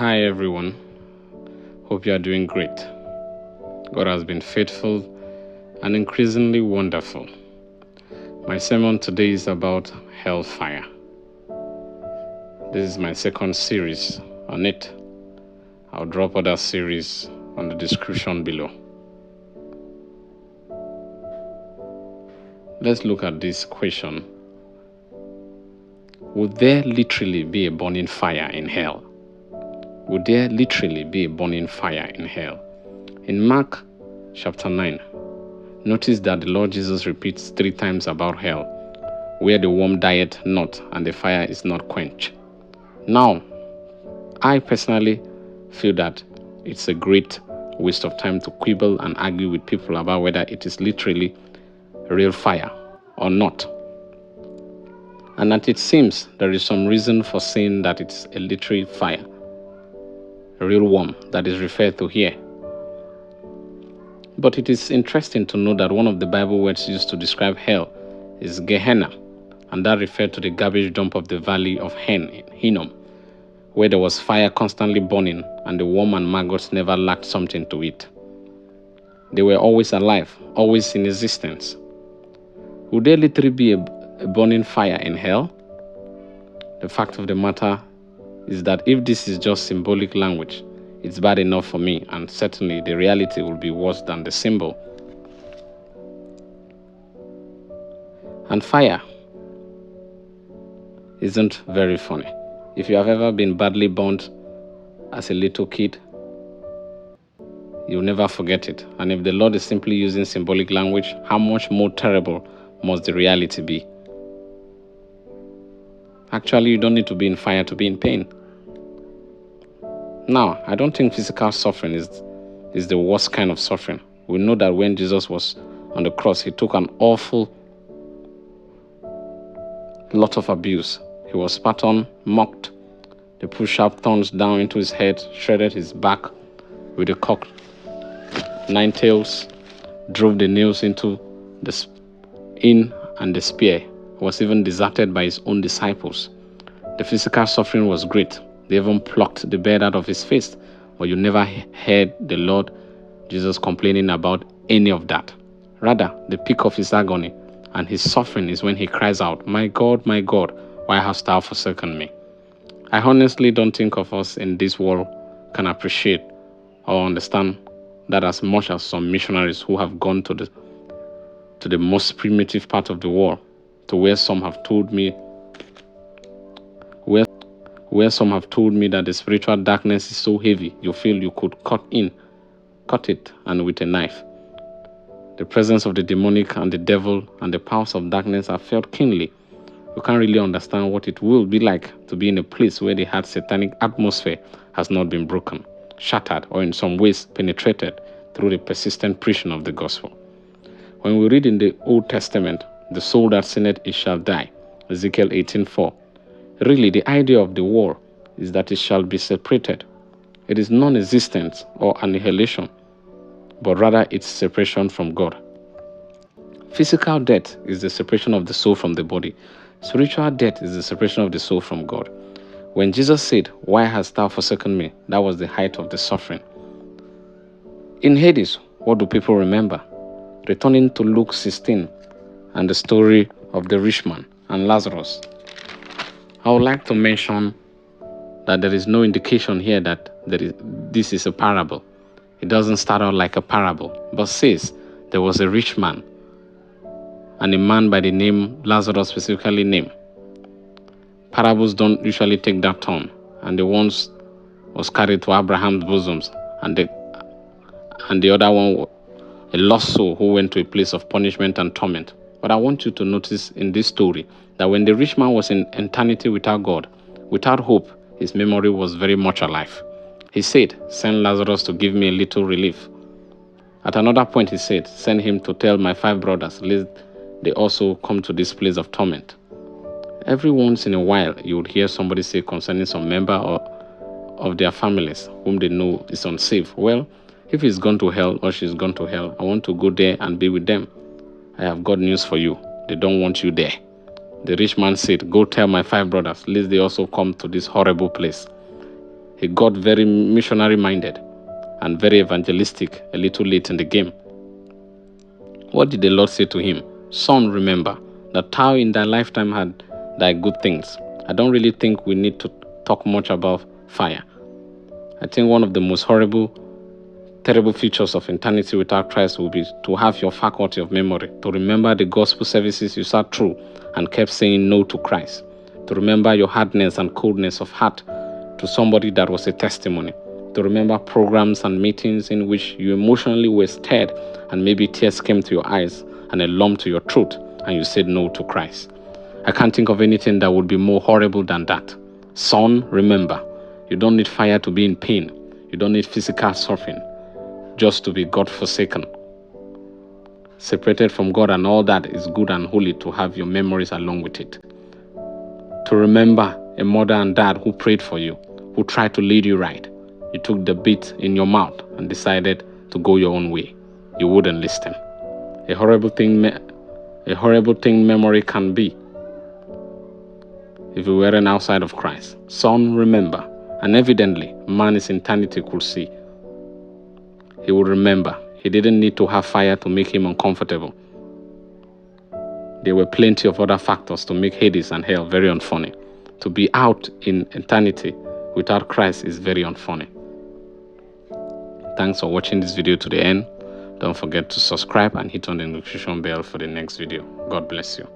Hi everyone, hope you are doing great. God has been faithful and increasingly wonderful. My sermon today is about hellfire. This is my second series on it. I'll drop other series on the description below. Let's look at this question. Would there literally be a burning fire in hell? Would there literally be a burning fire in hell? In Mark chapter 9, notice that the Lord Jesus repeats 3 times about hell, where the worm dieth not and the fire is not quenched. Now, I personally feel that it's a great waste of time to quibble and argue with people about whether it is literally real fire or not. And that it seems there is some reason for saying that it's a literal fire, a real worm that is referred to here. But it is interesting to know that one of the Bible words used to describe hell is Gehenna, and that referred to the garbage dump of the valley of Hinnom, where there was fire constantly burning and the worm and maggots never lacked something to eat. They were always alive, always in existence. Would there literally be a burning fire in hell? The fact of the matter is that if this is just symbolic language, it's bad enough for me, and certainly the reality will be worse than the symbol. And fire isn't very funny. If you have ever been badly burnt as a little kid, you'll never forget it. And if the Lord is simply using symbolic language, how much more terrible must the reality be? Actually, you don't need to be in fire to be in pain. Now, I don't think physical suffering is the worst kind of suffering. We know that when Jesus was on the cross, he took an awful lot of abuse. He was spat on, mocked. They put sharp thorns down into his head, shredded his back with a cocked 9 tails, drove the nails into and the spear. He was even deserted by his own disciples. The physical suffering was great. They even plucked the beard out of his face, but you never heard the Lord Jesus complaining about any of that. Rather, the peak of his agony and his suffering is when he cries out, my God, why hast thou forsaken me?" I honestly don't think of us in this world can appreciate or understand that as much as some missionaries who have gone to the most primitive part of the world, to where some have told me that the spiritual darkness is so heavy you feel you could cut it and with a knife. The presence of the demonic and the devil and the powers of darkness are felt keenly. You can't really understand what it will be like to be in a place where the hard satanic atmosphere has not been broken, shattered, or in some ways penetrated through the persistent preaching of the gospel. When we read in the Old Testament, the soul that sinneth, it shall die, Ezekiel 18:4. Really, the idea of the war is that it shall be separated. It is non-existence or annihilation, but rather its separation from God. Physical death is the separation of the soul from the body. Spiritual death is the separation of the soul from God. When Jesus said, "Why hast thou forsaken me?" that was the height of the suffering. In Hades, what do people remember? Returning to Luke 16 and the story of the rich man and Lazarus. I would like to mention that there is no indication here that this is a parable. It doesn't start out like a parable, but says there was a rich man and a man by the name Lazarus specifically named. Parables don't usually take that turn, and the one was carried to Abraham's bosoms, and the other one, a lost soul who went to a place of punishment and torment. But I want you to notice in this story that when the rich man was in eternity without God, without hope, his memory was very much alive. He said, "Send Lazarus to give me a little relief." At another point he said, "Send him to tell my 5 brothers, lest they also come to this place of torment." Every once in a while, you would hear somebody say concerning some member of their families whom they know is unsafe, "Well, if he's gone to hell or she's gone to hell, I want to go there and be with them. I have got news for you. They don't want you there." The rich man said, "Go tell my 5 brothers, lest they also come to this horrible place." He got very missionary minded and very evangelistic a little late in the game. What did the Lord say to him? Son, remember that thou in thy lifetime had thy good things. I don't really think we need to talk much about fire. I think one of the most terrible features of eternity without Christ will be to have your faculty of memory, to remember the gospel services you sat through and kept saying no to Christ, to remember your hardness and coldness of heart to somebody that was a testimony, to remember programs and meetings in which you emotionally were stirred and maybe tears came to your eyes and a lump to your throat and you said no to Christ. I can't think of anything that would be more horrible than that. Son, remember, you don't need fire to be in pain. You don't need physical suffering just to be God-forsaken, separated from God, and all that is good and holy to have your memories along with it. To remember a mother and dad who prayed for you, who tried to lead you right. You took the bit in your mouth and decided to go your own way. You wouldn't listen. A horrible thing memory can be if you weren't outside of Christ. Son, remember, and evidently man in eternity could see. He would remember. He didn't need to have fire to make him uncomfortable. There were plenty of other factors to make Hades and hell very unfunny. To be out in eternity without Christ is very unfunny. Thanks for watching this video to the end. Don't forget to subscribe and hit on the notification bell for the next video. God bless you.